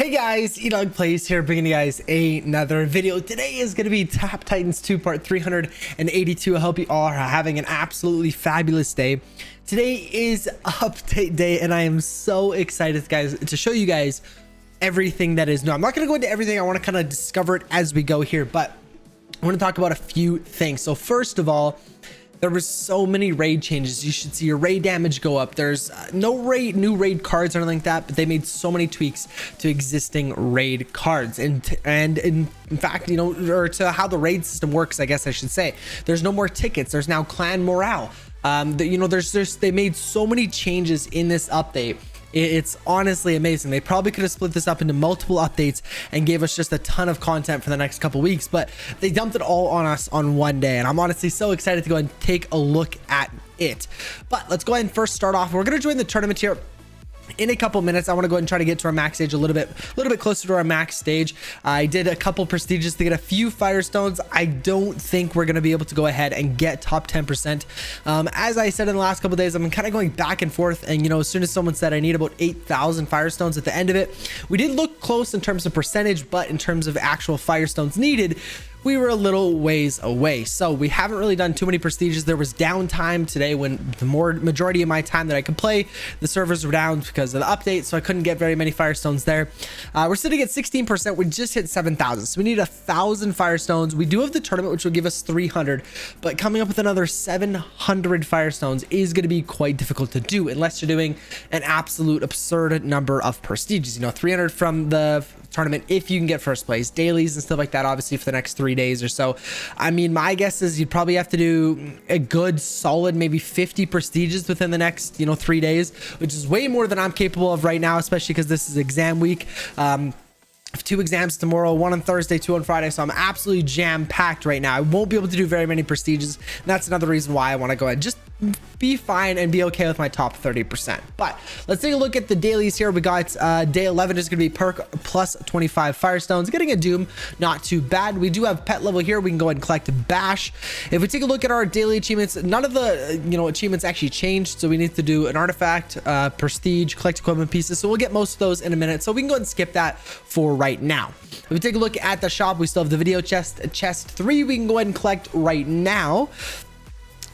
Hey guys, EdogPlays here, bringing you guys another video. Today is going to be Top Titans 2 part 382. I hope you all are having an absolutely fabulous day. Today is update day and I am so excited, guys, to show you guys everything that is new. I'm not going to go into everything. I want to kind of discover it as we go here, but I want to talk about a few things. So first of all, there was so many raid changes. You should see your raid damage go up. There's no new raid cards or anything like that, but they made so many tweaks to existing raid cards and in fact, or to how the raid system works, I guess I should say. There's no more tickets. There's now clan morale. They made so many changes in this update. It's honestly amazing. They probably could have split this up into multiple updates and gave us just a ton of content for the next couple weeks, but they dumped it all on us on one day, and I'm honestly so excited to go and take a look at it. But let's go ahead and first start off. We're going to join the tournament here in a couple minutes. I want to go ahead and try to get to our max stage a little bit closer to our max stage. I did a couple prestiges to get a few firestones. I don't think we're going to be able to go ahead and get top 10%. As I said in the last couple days, I'm kind of going back and forth, and as soon as someone said I need about 8,000 firestones at the end of it, we did look close in terms of percentage, but in terms of actual firestones needed, we were a little ways away. So we haven't really done too many prestiges. There was downtime today when the majority of my time that I could play, the servers were down because of the update, so I couldn't get very many firestones there. We're sitting at 16%. We just hit 7,000, so we need 1,000 firestones. We do have the tournament, which will give us 300, but coming up with another 700 firestones is going to be quite difficult to do unless you're doing an absolute absurd number of prestiges. 300 from the tournament if you can get first place, dailies and stuff like that, obviously for the next 3 days or so. I mean, my guess is you'd probably have to do a good solid maybe 50 prestiges within the next 3 days, which is way more than I'm capable of right now, especially because this is exam week. I have 2 exams tomorrow, 1 on Thursday, 2 on Friday, so I'm absolutely jam-packed right now. I won't be able to do very many prestiges, and that's another reason why I want to go ahead just be fine and be okay with my top 30%. But let's take a look at the dailies here. We got day 11 is going to be perk plus 25 firestones, getting a doom, not too bad. We do have pet level here. We can go ahead and collect bash. If we take a look at our daily achievements, none of the achievements actually changed, so we need to do an artifact, prestige, collect equipment pieces, so we'll get most of those in a minute, so we can go ahead and skip that for right now. If we take a look at the shop, we still have the video chest 3 we can go ahead and collect right now,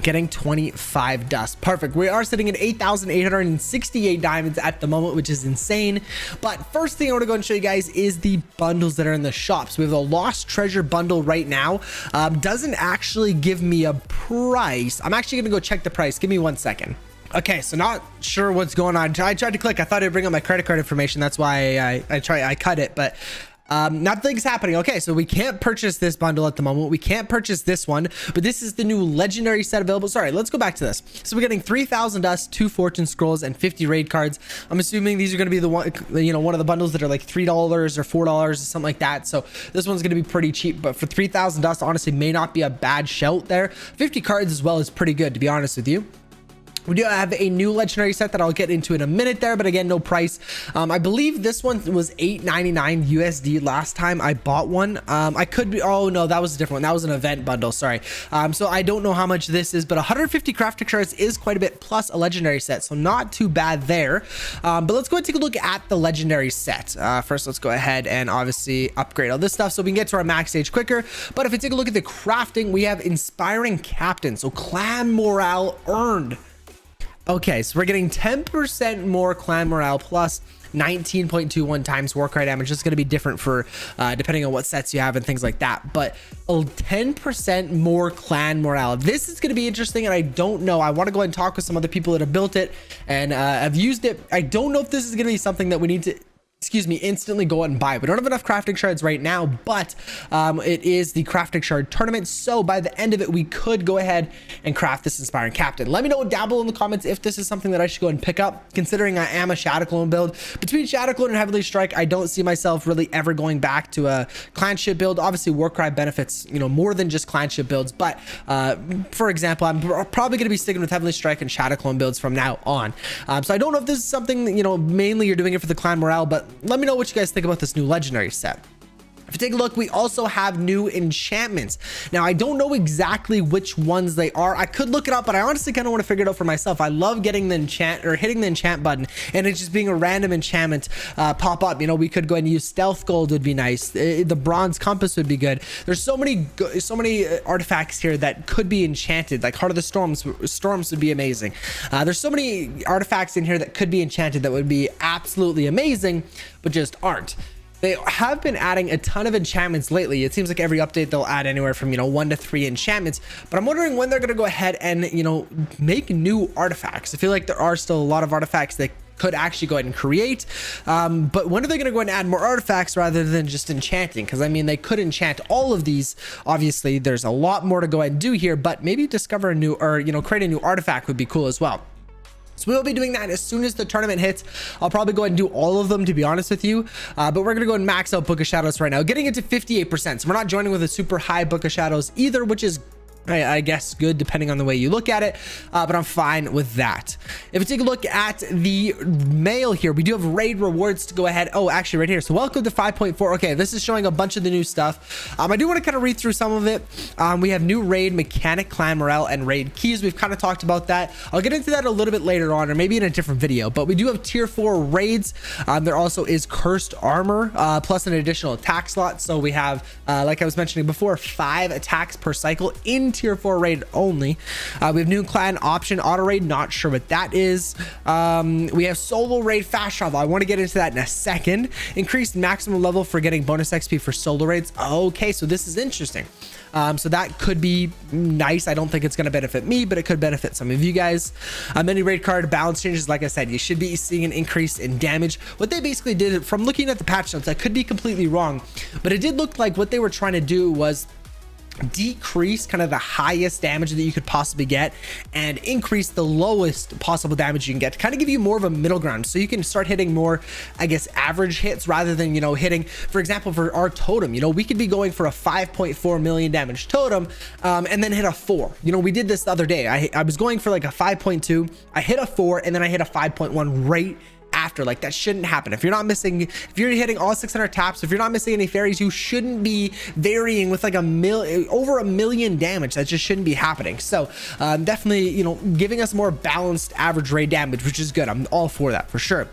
getting 25 dust. Perfect. We are sitting at 8,868 diamonds at the moment, which is insane. But first thing I want to go and show you guys is the bundles that are in the shops. We have a lost treasure bundle right now. Doesn't actually give me a price. I'm actually going to go check the price. Give me 1 second. Okay, so not sure what's going on. I tried to click. I thought it'd bring up my credit card information. That's why I cut it, but nothing's happening. Okay, so we can't purchase this bundle at the moment. We can't purchase this one, but this is the new legendary set available. Sorry, let's go back to this. So we're getting 3,000 dust, 2 fortune scrolls, and 50 raid cards. I'm assuming these are going to be the one, one of the bundles that are like $3 or $4 or something like that. So this one's going to be pretty cheap, but for 3,000 dust, honestly, may not be a bad shout there. 50 cards as well is pretty good, to be honest with you. We do have a new legendary set that I'll get into in a minute there, but again, no price. I believe this one was $8.99 USD last time I bought one. I could be, oh no, that was a different one. That was an event bundle, sorry. So I don't know how much this is, but 150 crafting shards is quite a bit, plus a legendary set, so not too bad there. But let's go and take a look at the legendary set. First, let's go ahead and obviously upgrade all this stuff so we can get to our max stage quicker. But if we take a look at the crafting, we have inspiring captain, so clan morale earned. Okay, so we're getting 10% more clan morale plus 19.21 times war cry damage. It's going to be different for depending on what sets you have and things like that, but 10% more clan morale. This is going to be interesting, and I don't know. I want to go and talk with some other people that have built it and have used it. I don't know if this is going to be something that we need to instantly go out and buy. We don't have enough crafting shards right now, but it is the crafting shard tournament, so by the end of it we could go ahead and craft this inspiring captain. Let me know down below in the comments if this is something that I should go and pick up, considering I am a Shadow Clone build. Between Shadow Clone and Heavenly Strike, I don't see myself really ever going back to a clanship build. Obviously Warcry benefits more than just clanship builds, but for example, I'm probably going to be sticking with Heavenly Strike and Shadow Clone builds from now on. So I don't know if this is something mainly you're doing it for the clan morale, but let me know what you guys think about this new legendary set. If you take a look, we also have new enchantments. Now, I don't know exactly which ones they are. I could look it up, but I honestly kind of want to figure it out for myself. I love getting the enchant or hitting the enchant button and it's just being a random enchantment pop up. You know, we could go ahead and use stealth gold would be nice. The bronze compass would be good. There's so many artifacts here that could be enchanted. Like Heart of the Storms would be amazing. There's so many artifacts in here that could be enchanted that would be absolutely amazing, but just aren't. They have been adding a ton of enchantments lately. It seems like every update they'll add anywhere from 1 to 3 enchantments, but I'm wondering when they're going to go ahead and make new artifacts. I feel like there are still a lot of artifacts that could actually go ahead and create, but when are they going to go ahead and add more artifacts rather than just enchanting? Because I mean, they could enchant all of these. Obviously there's a lot more to go ahead and do here, but maybe discover a new, or create a new artifact would be cool as well. So we'll be doing that as soon as the tournament hits. I'll probably go ahead and do all of them, to be honest with you. But we're going to go and max out Book of Shadows right now, getting it to 58%. So we're not joining with a super high Book of Shadows either, which is I guess good depending on the way you look at it, but I'm fine with that. If we take a look at the mail here, we do have raid rewards to go ahead. Oh, actually right here. So welcome to 5.4. Okay, this is showing a bunch of the new stuff. I do want to kind of read through some of it. We have new raid mechanic, clan morale, and raid keys. We've kind of talked about that. I'll get into that a little bit later on, or maybe in a different video, but we do have tier 4 raids. There also is cursed armor, plus an additional attack slot. So we have, like I was mentioning before, 5 attacks per cycle in tier 4 raid only. We have new clan option auto raid, not sure what that is. We have solo raid fast travel. I want to get into that in a second. Increased maximum level for getting bonus XP for solo raids. Okay, so this is interesting. So that could be nice. I don't think it's going to benefit me, but it could benefit some of you guys. Mini raid card balance changes. Like I said, you should be seeing an increase in damage. What they basically did, from looking at the patch notes, I could be completely wrong, but it did look like what they were trying to do was decrease kind of the highest damage that you could possibly get and increase the lowest possible damage you can get to kind of give you more of a middle ground, so you can start hitting more, I guess, average hits rather than hitting, for example, for our totem, we could be going for a 5.4 million damage totem and then hit a 4. We did this the other day. I was going for like a 5.2, I hit a 4, and then I hit a 5.1 right after. Like, that shouldn't happen. If you're not missing, if you're hitting all 600 taps, if you're not missing any fairies, you shouldn't be varying with like over a million damage. That just shouldn't be happening. So definitely, giving us more balanced average raid damage, which is good. I'm all for that for sure.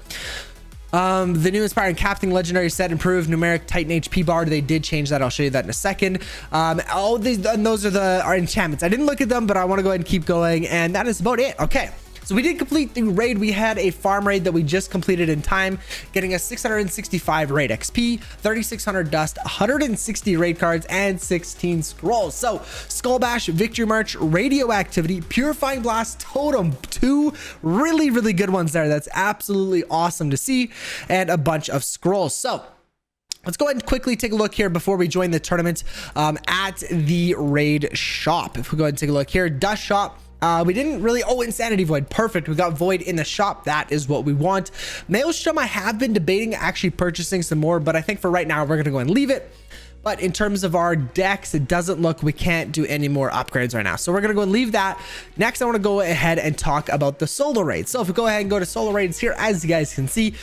The new inspiring captain legendary set improved numeric titan HP bar. They did change that. I'll show you that in a second. All these, and those are our enchantments. I didn't look at them, but I want to go ahead and keep going, and that is about it. Okay, so we did complete the raid. We had a farm raid that we just completed in time, getting us 665 raid XP, 3600 dust, 160 raid cards, and 16 scrolls. So Skull Bash, Victory March, Radioactivity, Purifying Blast, Totem, 2 really good ones there. That's absolutely awesome to see, and a bunch of scrolls. So let's go ahead and quickly take a look here before we join the tournament at the raid shop. If we go ahead and take a look here, Dust Shop. We didn't really, Insanity Void, perfect. We got Void in the shop. That is what we want. Maelstrom, I have been debating actually purchasing some more, but I think for right now we're gonna go and leave it. But in terms of our decks, it doesn't look, we can't do any more upgrades right now, so we're gonna go and leave that. Next, I want to go ahead and talk about the solo raids. So if we go ahead and go to solo raids here, as you guys can see,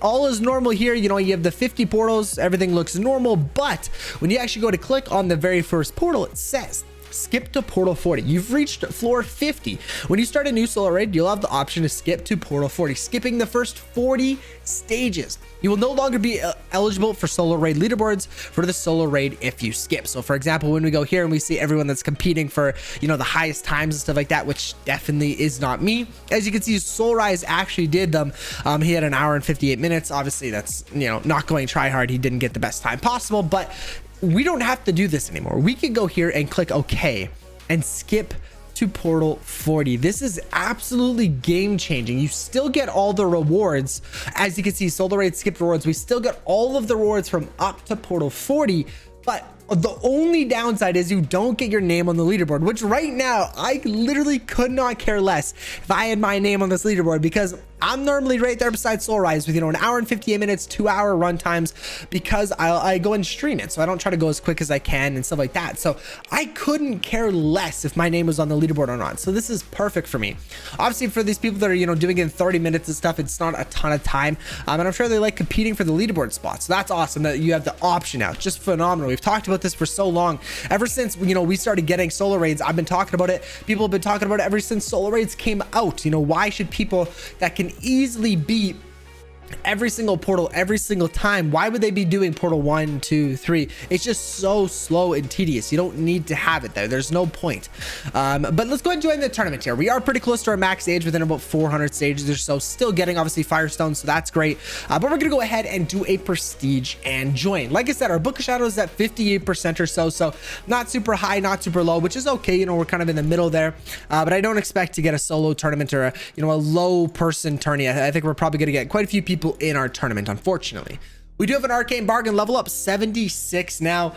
all is normal here. You have the 50 portals, everything looks normal, but when you actually go to click on the very first portal, it says skip to portal 40. You've reached floor 50. When you start a new solo raid, you'll have the option to skip to portal 40, skipping the first 40 stages. You will no longer be eligible for solo raid leaderboards for the solo raid if you skip. So for example, when we go here and we see everyone that's competing for the highest times and stuff like that, which definitely is not me. As you can see, Soul Rise actually did them. He had an hour and 58 minutes. Obviously that's not going try hard. He didn't get the best time possible, but we don't have to do this anymore. We can go here and click OK and skip to portal 40. This is absolutely game changing. You still get all the rewards. As you can see, solo raid skip rewards, we still get all of the rewards from up to portal 40, but the only downside is you don't get your name on the leaderboard, which right now I literally could not care less if I had my name on this leaderboard, because I'm normally right there beside Soul Rise with, you know, an hour and 58 minutes, 2-hour run times, because I go and stream it. So I don't try to go as quick as I can and stuff like that. So I couldn't care less if my name was on the leaderboard or not. So this is perfect for me. Obviously, for these people that are, you know, doing it in 30 minutes and stuff, it's not a ton of time. And I'm sure they like competing for the leaderboard spot. So that's awesome that you have the option now. It's just phenomenal. We've talked about this for so long. Ever since, you know, we started getting solo raids, I've been talking about it. People have been talking about it ever since solo raids came out. You know, why should people that can easily beat every single portal every single time, why would they be doing portal 1, 2, 3? It's just so slow and tedious. You don't need to have it there. There's no point. But let's go ahead and join the tournament here. We are pretty close to our max stage, within about 400 stages or so, still getting obviously Firestone, so that's great. But we're gonna go ahead and do a prestige and join. Like I said, our Book of Shadows is at 58% or so, so not super high, not super low, which is okay. You know, we're kind of in the middle there. But I don't expect to get a solo tournament or a, you know, a low person tourney. I think we're probably gonna get quite a few people in our tournament, unfortunately. We do have an arcane bargain, level up 76 now.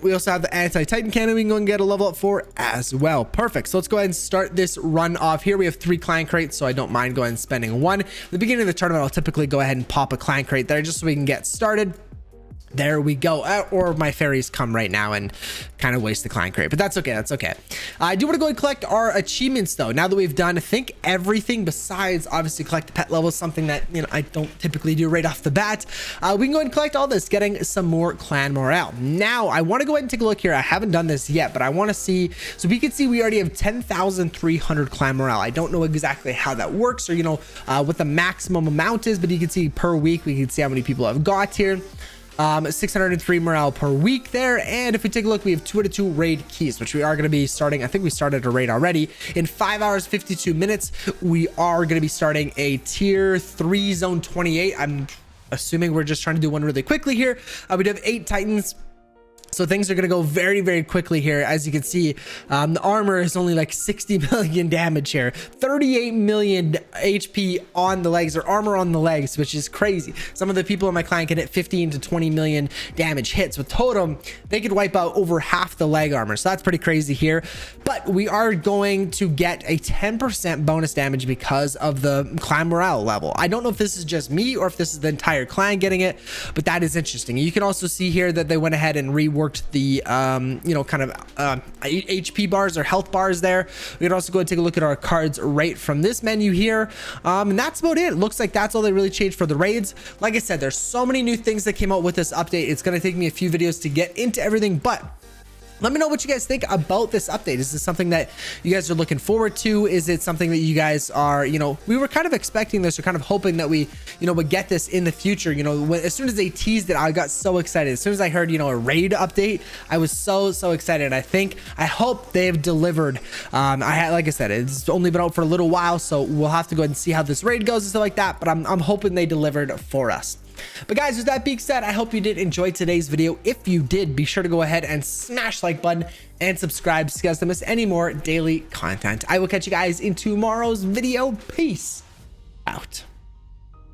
We also have the anti-titan cannon we can go and get a level up for as well. Perfect. So let's go ahead and start this run off here. We have 3 clan crates, so I don't mind going and spending 1. At the beginning of the tournament, I'll typically go ahead and pop a clan crate there just so we can get started. There we go. Or my fairies come right now and kind of waste the clan crate, but that's okay. That's okay. I do want to go and collect our achievements though. Now that we've done, I think, everything besides obviously collect the pet levels, something that, you know, I don't typically do right off the bat. We can go and collect all this, getting some more clan morale. Now I want to go ahead and take a look here. I haven't done this yet, but I want to see. So we can see we already have 10,300 clan morale. I don't know exactly how that works, or, you know, what the maximum amount is, but you can see per week, we can see how many people I've got here. 603 morale per week there. And if we take a look, we have 2 out of 2 raid keys, which we are going to be starting. I think we started a raid already in 5 hours 52 minutes. We are going to be starting a tier 3 zone 28. I'm assuming we're just trying to do one really quickly here. We do have 8 titans, so things are going to go very, very quickly here. As you can see, the armor is only like 60 million damage here, 38 million HP on the legs, or armor on the legs, which is crazy. Some of the people in my clan can hit 15 to 20 million damage hits. With totem, they could wipe out over half the leg armor, so that's pretty crazy here. But we are going to get a 10% bonus damage because of the clan morale level. I don't know if this is just me or if this is the entire clan getting it, but that is interesting. You can also see here that they went ahead and reworked the you know, kind of HP bars or health bars there. We can also go and take a look at our cards right from this menu here, and that's about it. It looks like that's all they really changed for the raids. Like I said, there's so many new things that came out with this update. It's going to take me a few videos to get into everything, but let me know what you guys think about this update. Is this something that you guys are looking forward to? Is it something that you guys are, you know, we were kind of expecting this, or kind of hoping that we, you know, would get this in the future. You know, as soon as they teased it, I got so excited. As soon as I heard, you know, a raid update, I was so excited. I hope they've delivered. Like I said, it's only been out for a little while, so we'll have to go ahead and see how this raid goes and stuff like that. But I'm hoping they delivered for us. But guys, with that being said, I hope you did enjoy today's video. If you did, be sure to go ahead and smash the like button and subscribe so you guys don't miss any more daily content. I will catch you guys in tomorrow's video. Peace out.